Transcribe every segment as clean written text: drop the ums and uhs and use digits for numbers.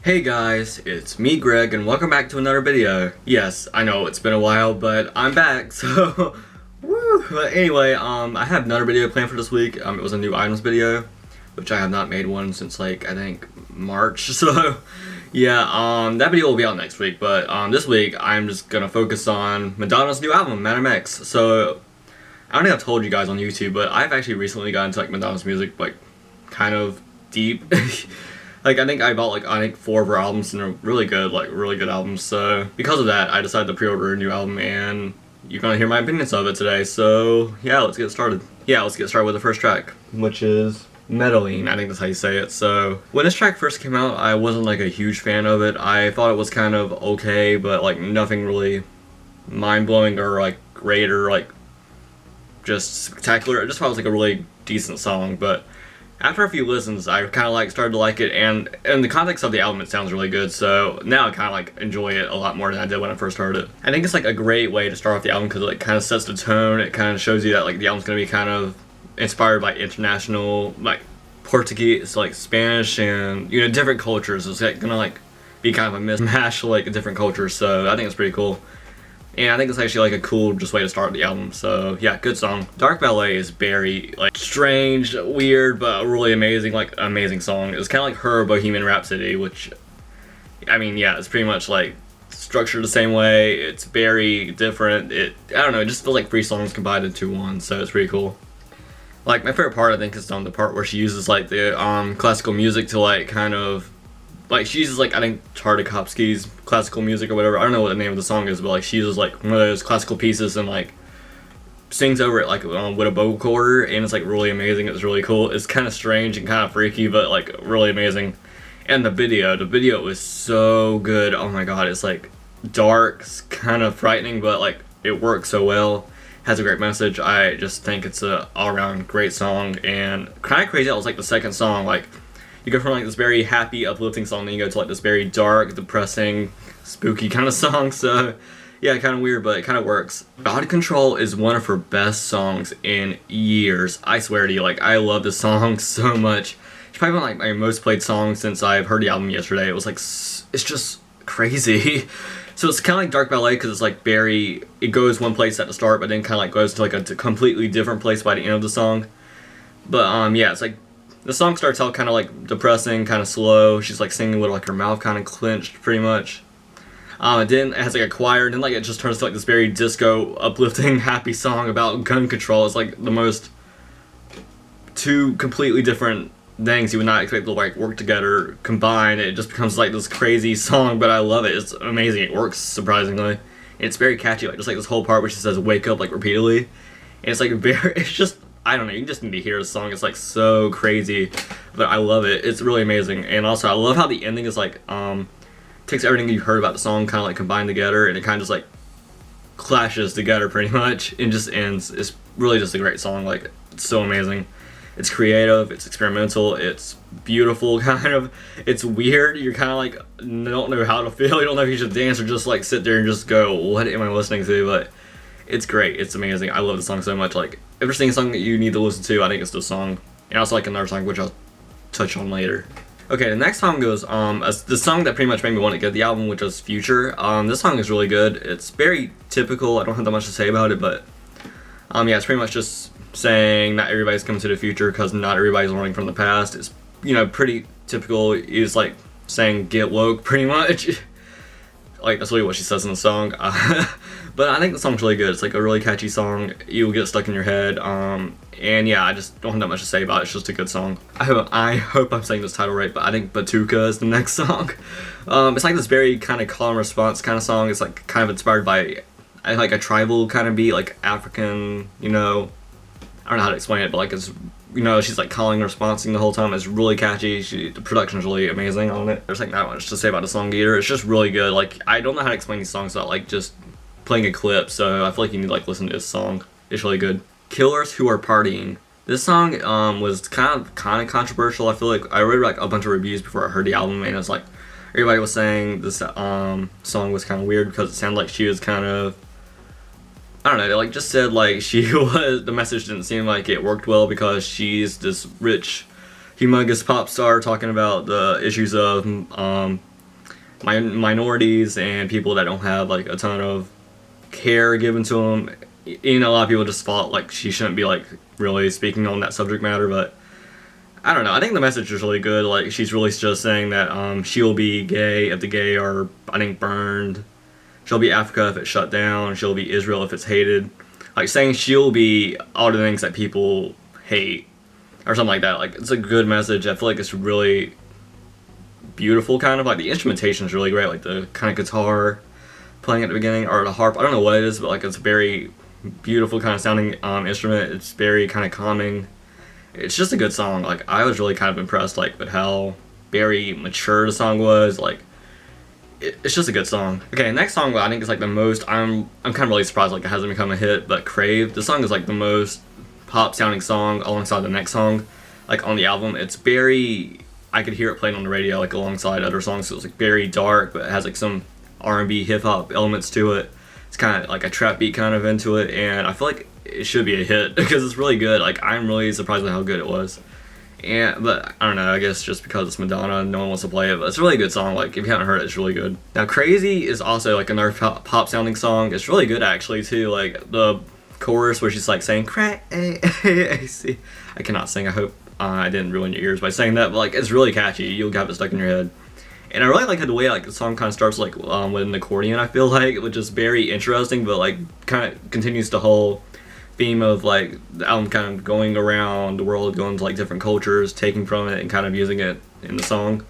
Hey guys, it's me Greg and welcome back to another video. Yes, I know it's been a while, but I'm back, so woo! But anyway, I have another video planned for this week. It was a new items video, which I have not made one since like I think March. So yeah, that video will be out next week, but this week I'm just gonna focus on Madonna's new album, Madam X. So I don't think I've told you guys on YouTube, but I've actually recently gotten into like Madonna's music like kind of deep. Like, I think I bought, like, 4 of her albums, and they're really good albums, so because of that, I decided to pre-order a new album, and you're gonna hear my opinions of it today, so yeah, let's get started. Yeah, let's get started with the first track, which is Medellin, I think that's how you say it. So, when this track first came out, I wasn't, like, a huge fan of it. I thought it was kind of okay, but, like, nothing really mind-blowing or, like, great or, like, just spectacular. I just thought it was, like, a really decent song, but after a few listens, I kind of like started to like it, and in the context of the album, it sounds really good. So now I kind of like enjoy it a lot more than I did when I first heard it. I think it's like a great way to start off the album because it like kind of sets the tone. It kind of shows you that like the album's gonna be kind of inspired by international, like Portuguese, like Spanish, and different cultures. It's like gonna like be kind of a mismatch like different cultures. So I think it's pretty cool. And I think it's actually like a cool just way to start the album. So yeah, good song. Dark Ballet is very like strange, weird, but really amazing, like amazing song. It's kind of like her Bohemian Rhapsody, which I mean, yeah, it's pretty much like structured the same way. It's very different. I don't know, it just feels like 3 songs combined into one, so it's pretty cool. Like my favorite part I think is on the part where she uses like the classical music to like kind of like she uses like I think Tartakovsky's classical music or whatever. I don't know what the name of the song is, but like she uses like one of those classical pieces and like sings over it like with a vocal quarter, and it's like really amazing. It's really cool. It's kind of strange and kind of freaky, but like really amazing. And the video is so good. Oh my god, it's like dark, kind of frightening, but like it works so well. Has a great message. I just think it's a all-around great song, and kind of crazy that it was like the second song. Like you go from like this very happy, uplifting song, then you go to like this very dark, depressing, spooky kind of song. So yeah, kind of weird, but it kind of works. Body Control is one of her best songs in years. I swear to you, like I love this song so much. It's probably one of like my most played songs since I've heard the album yesterday. It was like, it's just crazy. So it's kind of like Dark Ballet because it's like it goes one place at the start, but then kind of like goes to like a completely different place by the end of the song. But yeah, it's like the song starts out kind of like depressing, kind of slow. She's like singing with like her mouth kind of clenched pretty much. Then it has like a choir, and then like it just turns to like this very disco, uplifting, happy song about gun control. It's like the most 2 completely different things you would not expect to like work together, combined. It just becomes like this crazy song, but I love it. It's amazing. It works surprisingly. It's very catchy, like just like this whole part where she says "wake up" like repeatedly, and it's like it's just, I don't know, you just need to hear the song. It's like so crazy, but I love it. It's really amazing. And also I love how the ending is like takes everything you heard about the song kind of like combined together, and it kind of just like clashes together pretty much and just ends. It's really just a great song. Like it's so amazing. It's creative, it's experimental, it's beautiful, kind of. It's weird. You're kind of like don't know how to feel. You don't know if you should dance or just like sit there and just go, what am I listening to? But it's great. It's amazing. I love the song so much. Like if you're singing a song that you need to listen to, I think it's this song. And also like another song which I'll touch on later. Okay, the next song goes the song that pretty much made me want to get the album, which was Future. This song is really good. It's very typical. I don't have that much to say about it, but yeah, it's pretty much just saying not everybody's coming to the future because not everybody's learning from the past. It's pretty typical. Is like saying get woke pretty much. Like that's really what she says in the song. But I think the song's really good. It's like a really catchy song. You'll get stuck in your head. And yeah, I just don't have that much to say about it. It's just a good song. I hope I'm saying this title right, but I think Batuka is the next song. It's like this very kind of call and response kind of song. It's like kind of inspired by like a tribal kind of beat, like African, I don't know how to explain it, but like it's, she's like calling and responding the whole time. It's really catchy. The production is really amazing on it. There's like not much to say about the song either. It's just really good. Like I don't know how to explain these songs without like just playing a clip, so I feel like you need to like listen to this song. It's really good. Killers Who Are Partying. This song was kind of controversial. I feel like I read like a bunch of reviews before I heard the album, and it's like everybody was saying this song was kind of weird because it sounded like she was kind of, I don't know, they like just said like she was, the message didn't seem like it worked well because she's this rich, humongous pop star talking about the issues of minorities and people that don't have like a ton of care given to them. You know, a lot of people just thought like she shouldn't be like really speaking on that subject matter, but I don't know. I think the message is really good. Like, she's really just saying that she'll be gay if the gay are, I think, burned. She'll be Africa if it's shut down. She'll be Israel if it's hated. Like, saying she'll be all the things that people hate or something like that. Like, it's a good message. I feel like it's really beautiful, kind of. Like, the instrumentation is really great. Like, the kind of guitar playing at the beginning, or the harp. I don't know what it is, but, like, it's a very beautiful kind of sounding instrument. It's very kind of calming. It's just a good song. Like, I was really kind of impressed, like, with how very mature the song was. Like, it's just a good song. Okay, next song I think is like the most, I'm kind of really surprised like it hasn't become a hit, but Crave. This song is like the most pop sounding song alongside the next song, like on the album. It's very, I could hear it playing on the radio like alongside other songs. So it's like very dark, but it has like some R&B hip hop elements to it. It's kind of like a trap beat kind of into it, and I feel like it should be a hit because it's really good. Like, I'm really surprised at how good it was. But I don't know, I guess just because it's Madonna, no one wants to play it, but it's a really good song. Like, if you haven't heard it, it's really good. Now, Crazy is also like another pop sounding song. It's really good actually too. Like, the chorus where she's like saying crazy. I cannot sing. I hope I didn't ruin your ears by saying that, but like, it's really catchy. You'll have it stuck in your head. And I really like the way like the song kind of starts like with an accordion, I feel like, which is very interesting, but like kind of continues the whole theme of like the album kind of going around the world, going to like different cultures, taking from it and kind of using it in the song.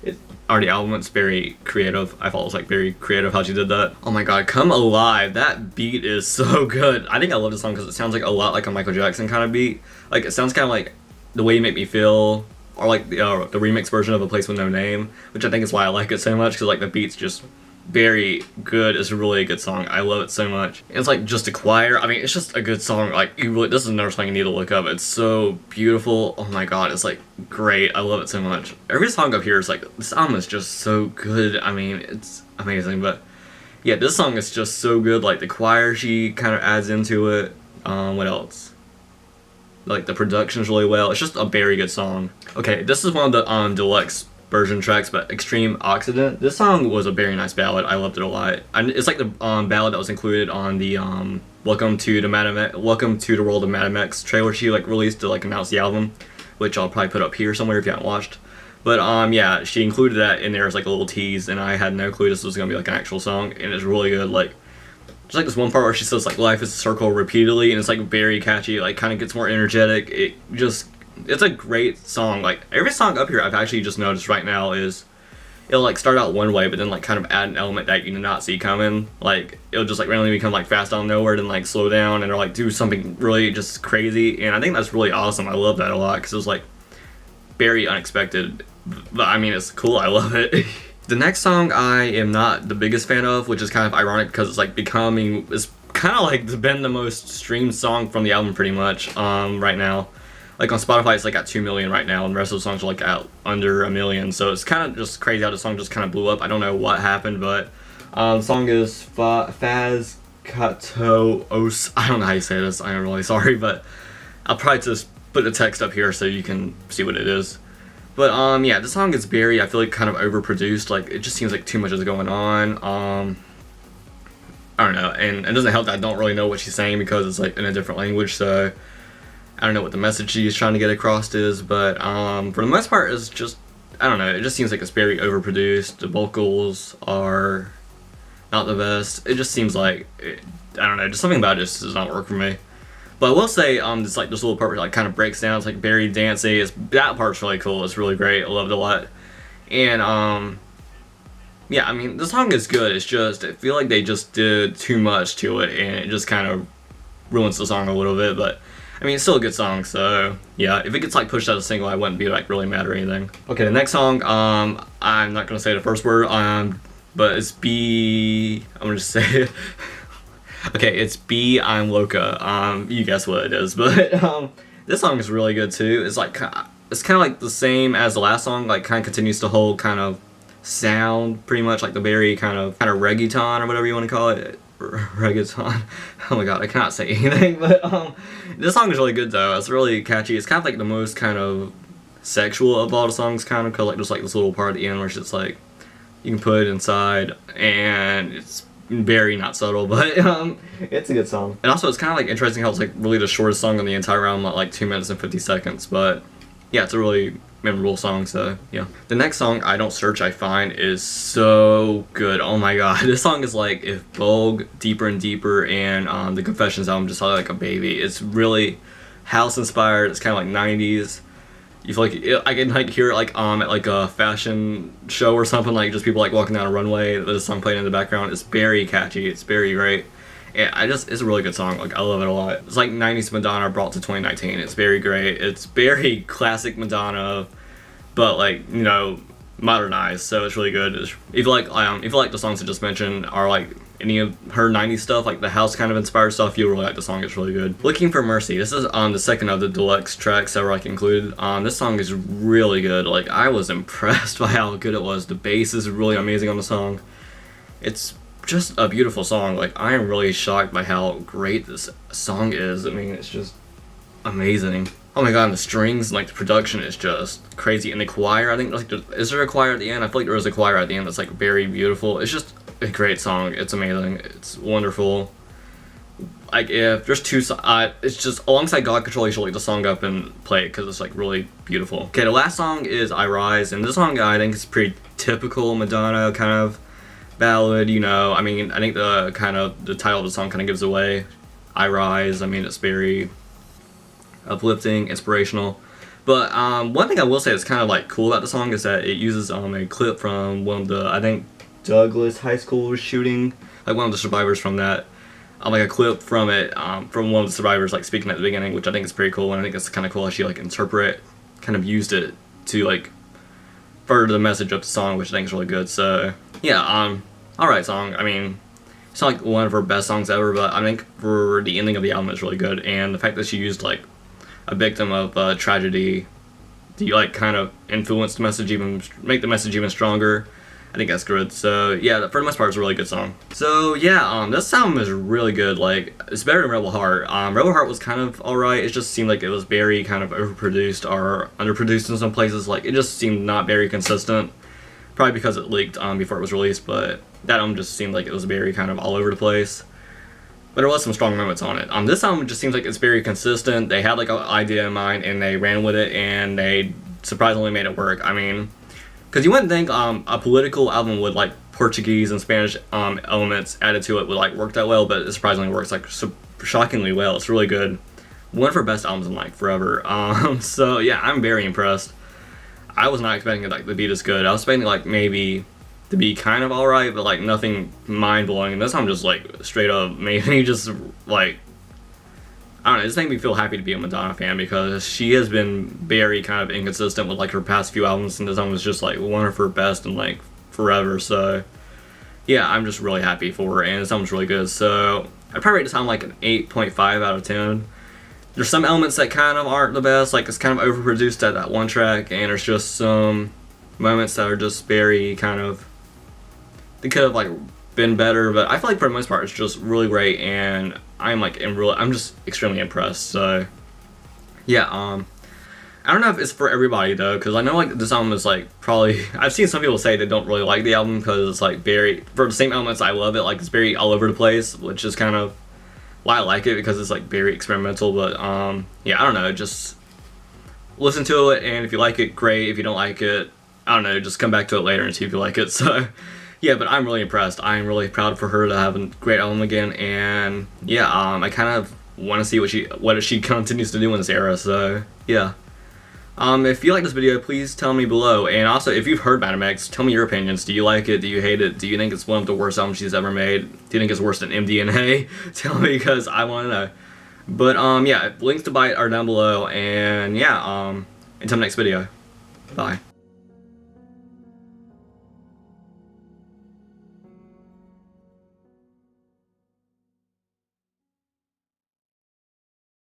The album, it's very creative. I thought it was like very creative how she did that. Oh my god, Come Alive, that beat is so good. I think I love this song because it sounds like a lot like a Michael Jackson kind of beat. Like, it sounds kind of like The Way You Make Me Feel, or like the remix version of A Place With No Name, which I think is why I like it so much, because like the beat's just very good. It's a really good song. I love it so much. It's like just a choir. I mean, it's just a good song. Like, you really, this is another song you need to look up. It's so beautiful. Oh my god, it's like great. I love it so much. Every song up here is like, this album is just so good. I mean, it's amazing. But yeah, this song is just so good. Like, the choir she kind of adds into it. What else? Like, the production's really well. It's just a very good song. Okay, this is one of the Deluxe version tracks, but Extreme Occident. This song was a very nice ballad. I loved it a lot. And it's like the ballad that was included on the Welcome to the World of Madam X trailer she like released to like announce the album, which I'll probably put up here somewhere if you haven't watched. But yeah, she included that in there as like a little tease, and I had no clue this was gonna be like an actual song, and it's really good. Like, there's like this one part where she says like life is a circle repeatedly, and it's like very catchy, like kind of gets more energetic. It's a great song. Like, every song up here I've actually just noticed right now is it'll like start out one way, but then like kind of add an element that you did not see coming. Like, it'll just like randomly become like fast out of nowhere, then like slow down, and or like do something really just crazy. And I think that's really awesome. I love that a lot because it was like very unexpected, but I mean, it's cool. I love it. The next song I am not the biggest fan of, which is kind of ironic because it's like it's kind of like been the most streamed song from the album pretty much right now. Like, on Spotify it's like at 2 million right now, and the rest of the songs are like at under 1 million, so it's kind of just crazy how the song just kind of blew up. I don't know what happened, but the song is Faz Gostoso. I don't know how you say this, I'm really sorry, but I'll probably just put the text up here so you can see what it is. But yeah, this song is very, I feel like, kind of overproduced. Like, it just seems like too much is going on. I don't know, and it doesn't help that I don't really know what she's saying because it's like in a different language, so I don't know what the message she's trying to get across is. But for the most part, it's just, I don't know, it just seems like it's very overproduced. The vocals are not the best. It just seems like, I don't know, just something about it just does not work for me. But I will say, it's like this little part where it like kind of breaks down. It's like very dancey. That part's really cool. It's really great. I loved it a lot. And yeah, I mean, the song is good. It's just, I feel like they just did too much to it, and it just kind of ruins the song a little bit. But I mean, it's still a good song. So yeah, if it gets like pushed out as a single, I wouldn't be like really mad or anything. Okay, the next song, I'm not gonna say the first word, but it's B. I'm gonna just say it. Okay, it's I'm Loca. You guess what it is, but this song is really good too. It's like, it's kind of like the same as the last song. Like, kind of continues to hold kind of sound, pretty much like the very kind of reggaeton or whatever you want to call it. Reggaeton. Oh my god, I cannot say anything. But this song is really good though. It's really catchy. It's kind of like the most kind of sexual of all the songs, kind of, cause like just like this little part at the end where it's just like you can put inside, and it's very not subtle, but it's a good song. And also it's kind of like interesting how it's like really the shortest song on the entire album, like 2 minutes and 50 seconds, but yeah, it's a really memorable song, so yeah. The next song, I Don't Search, I Find, is so good. Oh my god, this song is like if Vogue, Deeper and Deeper, and the Confessions album just sounded like a baby. It's really house inspired. It's kind of like 90s. You feel like I can like hear it like at like a fashion show or something, like just people like walking down a runway with this song playing in the background. It's very catchy. It's very great. And it's a really good song. Like I love it a lot. It's like 90s Madonna brought to 2019. It's very great. It's very classic Madonna, but like, you know, modernized. So it's really good. If you like the songs I just mentioned are like any of her 90s stuff, like the house kind of inspired stuff, you'll really like the song. It's really good. Looking for Mercy. This is the second of the deluxe tracks that were like included. This song is really good. Like I was impressed by how good it was. The bass is really amazing on the song. It's just a beautiful song. Like I am really shocked by how great this song is. I mean, it's just amazing. Oh my god, and the strings and like the production is just crazy. And the choir, I think like is there a choir at the end? I feel like there is a choir at the end that's like very beautiful. It's just a great song. It's amazing. It's wonderful. Like if there's two, it's just alongside God Control, you should look the song up and play it because it's like really beautiful. Okay, the last song is I Rise, and this song I think is pretty typical Madonna kind of ballad. You know, I mean, I think the title of the song kind of gives away. I Rise. I mean, it's very uplifting, inspirational. But one thing I will say that's kind of like cool about the song is that it uses a clip from one of the, I think, Douglas High School shooting, like one of the survivors from that. Like a clip from it, from one of the survivors like speaking at the beginning, which I think is pretty cool, and I think it's kind of cool how she like kind of used it to like further the message of the song, which I think is really good. So yeah, alright song. I mean, it's not like one of her best songs ever, but I think for the ending of the album it's really good, and the fact that she used like a victim of tragedy to like kind of influence the message, even make the message even stronger, I think that's good. So yeah, for the most part, it's a really good song. So yeah, this album is really good. Like it's better than Rebel Heart. Rebel Heart was kind of alright. It just seemed like it was very kind of overproduced or underproduced in some places. Like it just seemed not very consistent. Probably because it leaked before it was released, but that album just seemed like it was very kind of all over the place. But there was some strong moments on it. This album just seems like it's very consistent. They had like an idea in mind and they ran with it, and they surprisingly made it work. I mean, because you wouldn't think a political album with like Portuguese and Spanish elements added to it would like work that well, but it surprisingly works like shockingly well. It's really good. One of her best albums in like forever. So yeah, I'm very impressed. I was not expecting it like to be this good. I was expecting like maybe to be kind of alright, but like nothing mind blowing. And this time just like straight up made me just like, I don't know, this made me feel happy to be a Madonna fan, because she has been very kind of inconsistent with like her past few albums, and this album was just like one of her best in like forever. So yeah, I'm just really happy for her, and this album's really good. So I'd probably rate this album like an 8.5 out of 10. There's some elements that kind of aren't the best, like it's kind of overproduced at that one track, and there's just some moments that are just very kind of, they could have like been better, but I feel like for the most part it's just really great, and I'm just extremely impressed. So yeah, I don't know if it's for everybody though, because I know like this album is like probably, I've seen some people say they don't really like the album because it's like very, for the same elements I love it, like it's very all over the place, which is kind of why I like it, because it's like very experimental. But yeah, I don't know, just listen to it, and if you like it, great. If you don't like it, I don't know, just come back to it later and see if you like it. So yeah, but I'm really impressed. I'm really proud for her to have a great album again, and yeah, I kind of want to see what she continues to do in this era. So yeah, if you like this video, please tell me below, and also if you've heard Madam X, tell me your opinions. Do you like it? Do you hate it? Do you think it's one of the worst albums she's ever made? Do you think it's worse than MDNA? Tell me, because I want to know. But yeah, links to buy it are down below, and yeah, until next video, bye.